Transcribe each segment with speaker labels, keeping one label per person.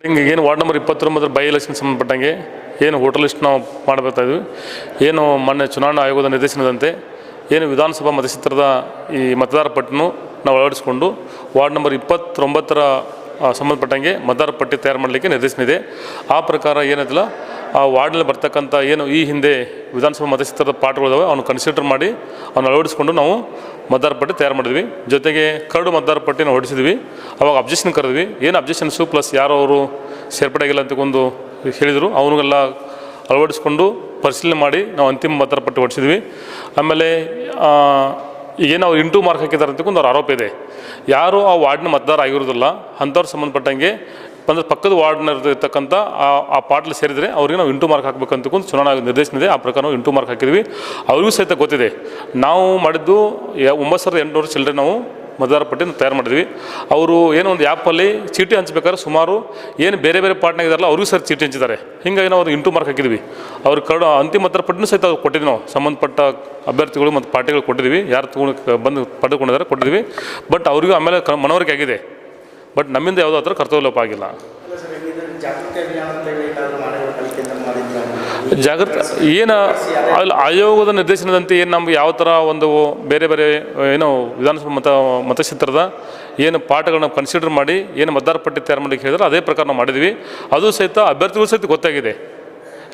Speaker 1: ಹಿಂಗೆ ಏನು ward number 29 by election ಸಂಬಂಧಪಟ್ಟಂಗೆ ಏನು ಹೋಟೆಲ್ ಲಿಸ್ಟ್ ನಾವು ಮಾಡಬೇಕಾ ಇದ್ವಿ. ಏನು ಮೊನ್ನೆ ಚುನಾವಣಾ ಆಯೋಗದ ನಿರ್ದೇಶನದಂತೆ ಏನು ವಿಧಾನಸಭಾ ಮತಕ್ಷೇತ್ರದ ಈ ಮತದಾರ ಪಟ್ಟಿಯನ್ನು ನಾವು ಅಳವಡಿಸಿಕೊಂಡು ವಾರ್ಡ್ ನಂಬರ್ 29ರ ಸಂಬಂಧಪಟ್ಟಂಗೆ ಮತದಾರ ಪಟ್ಟಿ ತಯಾರು ಮಾಡಲಿಕ್ಕೆ ನಿರ್ದೇಶನ ಇದೆ. ಆ ಪ್ರಕಾರ ಏನಿದೆಯಲ್ಲ ಆ ವಾರ್ಡ್ನಲ್ಲಿ ಬರ್ತಕ್ಕಂಥ ಏನು ಈ ಹಿಂದೆ ವಿಧಾನಸಭಾ ಮತಕ್ಷೇತ್ರದ ಪಾಠಗಳಿದಾವೆ ಅವನು ಕನ್ಸಿಡರ್ ಮಾಡಿ ಅವನ್ನ ಅಳವಡಿಸ್ಕೊಂಡು ನಾವು ಮತದಾರ ಪಟ್ಟಿ ತಯಾರು ಮಾಡಿದ್ವಿ. ಜೊತೆಗೆ ಕರಡು ಮತದಾರ ಪಟ್ಟಿನ ಹೊಡಿಸಿದ್ವಿ. ಅವಾಗ ಅಬ್ಜೆಕ್ಷನ್ ಕರೆದ್ವಿ. ಏನು ಅಬ್ಜೆಕ್ಷನ್ಸು ಪ್ಲಸ್ ಯಾರು ಅವರು ಸೇರ್ಪಡೆ ಆಗಿಲ್ಲ ಅಂತಕೊಂಡು ಹೇಳಿದರು ಅವನಿಗೆಲ್ಲ ಅಳವಡಿಸ್ಕೊಂಡು ಪರಿಶೀಲನೆ ಮಾಡಿ ನಾವು ಅಂತಿಮ ಮತದಾರ ಪಟ್ಟಿ ಹೊಡಿಸಿದ್ವಿ. ಆಮೇಲೆ ಏನು ಅವ್ರು ಇಂಟು ಮಾರ್ಕ್ ಹಾಕಿದ್ದಾರೆ ಅಂತಕೊಂಡು ಅವ್ರ ಆರೋಪ ಇದೆ. ಯಾರು ಆ ವಾರ್ಡ್ನ ಮತದಾರ ಆಗಿರೋದಿಲ್ಲ ಅಂಥವ್ರು ಸಂಬಂಧಪಟ್ಟಂಗೆ ಅಂದರೆ ಪಕ್ಕದ ವಾರ್ಡ್ನಲ್ಲಿ ಇರ್ತಕ್ಕಂಥ ಆ ಪಾಟ್ಲಿ ಸೇರಿದರೆ ಅವ್ರಿಗೆ ನಾವು ಇಂಟು ಮಾರ್ಕ್ ಹಾಕಬೇಕಂತಕೊಂಡು ಚುನಾವಣಾ ನಿರ್ದೇಶನ ಇದೆ. ಆ ಪ್ರಕಾರ ನಾವು ಇಂಟು ಮಾರ್ಕ್ ಹಾಕಿದ್ವಿ. ಅವ್ರಿಗೂ ಸಹಿತ ಗೊತ್ತಿದೆ. ನಾವು ಮಾಡಿದ್ದು 9,800 ಚಿಲ್ಲರೆ ನಾವು ಮತದಾರ ಪಟ್ಟಿನ ತಯಾರು ಮಾಡಿದ್ವಿ. ಅವರು ಏನೋ ಒಂದು ಆ್ಯಪಲ್ಲಿ ಚೀಟಿ ಹಂಚ್ಬೇಕಾದ್ರೆ ಸುಮಾರು ಏನು ಬೇರೆ ಬೇರೆ ಪಾರ್ಟ್ನಾಗ ಇದಾರಲ್ಲ ಅವ್ರಿಗೂ ಸರ್ ಚೀಟಿ ಹಂಚಿದ್ದಾರೆ. ಹೀಗಾಗಿ ನಾವು ಅದು ಇಂಟು ಮಾರ್ಕ್ ಹಾಕಿದ್ವಿ. ಅವ್ರಿಗೆ ಕರಡು ಅಂತಿಮ ಮತದಾರ ಪಟ್ಟಿನೂ ಸಹಿತ ಅವ್ರು ಕೊಟ್ಟಿದ್ವಿ. ನಾವು ಸಂಬಂಧಪಟ್ಟ ಅಭ್ಯರ್ಥಿಗಳು ಮತ್ತು ಪಾರ್ಟಿಗಳು ಕೊಟ್ಟಿದ್ವಿ. ಯಾರು ಬಂದು ಪಡೆದುಕೊಂಡಿದ್ದಾರೆ ಕೊಟ್ಟಿದ್ವಿ. ಬಟ್ ಅವರಿಗೂ ಆಮೇಲೆ ಮನವರಿಕೆ ಆಗಿದೆ. ಬಟ್ ನಮ್ಮಿಂದ ಯಾವುದೋ ಹತ್ರ ಕರ್ತವ್ಯ ಲೋಪ ಆಗಿಲ್ಲ. ಜಾಗೃತಿ ಏನು ಅಲ್ಲಿ ಆಯೋಗದ ನಿರ್ದೇಶನದಂತೆ ಏನು ನಮ್ಗೆ ಯಾವ ಥರ ಒಂದು ಬೇರೆ ಬೇರೆ ಏನೋ ವಿಧಾನಸಭಾ ಮತಕ್ಷೇತ್ರದ ಏನು ಪಾಠಗಳನ್ನ ಕನ್ಸಿಡರ್ ಮಾಡಿ ಏನು ಮತದಾರ ಪಟ್ಟಿ ತಯಾರು ಮಾಡಲಿಕ್ಕೆ ಹೇಳಿದ್ರೆ ಅದೇ ಪ್ರಕಾರ ನಾವು ಮಾಡಿದ್ವಿ. ಅದು ಸಹಿತ ಅಭ್ಯರ್ಥಿಗಳು ಸಹಿತ ಗೊತ್ತಾಗಿದೆ.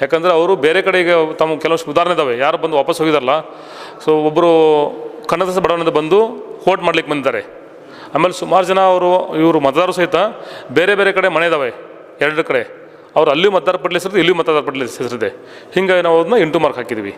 Speaker 1: ಯಾಕಂದರೆ ಅವರು ಬೇರೆ ಕಡೆಗೆ ತಮ್ಮ ಕೆಲವಷ್ಟು ಉದಾಹರಣೆ ಇದ್ದಾವೆ. ಯಾರು ಬಂದು ವಾಪಸ್ ಹೋಗಿದಾರಲ್ಲ. ಸೊ ಒಬ್ಬರು ಕನ್ನಡ ಬಡವನಿಂದ ಬಂದು ವೋಟ್ ಮಾಡ್ಲಿಕ್ಕೆ ಬಂದಿದ್ದಾರೆ. ಆಮೇಲೆ ಸುಮಾರು ಜನ ಇವರು ಮತದಾರರು ಸಹಿತ ಬೇರೆ ಬೇರೆ ಕಡೆ ಮನೆ ಇದ್ದಾವೆ 2 ಕಡೆ. ಅವ್ರು ಅಲ್ಲಿ ಮತದಾರ ಪಟ್ಲಿ ಹೆಸರಿದೆ, ಇಲ್ಲಿ ಮತದಾರ ಪಟ್ಲಿ ಹೆಸರಿದೆ. ಹಿಂಗಾಗಿ ನಾವು ಅದನ್ನ ಇಂಟು ಮಾರ್ಕ್ ಹಾಕಿದ್ವಿ.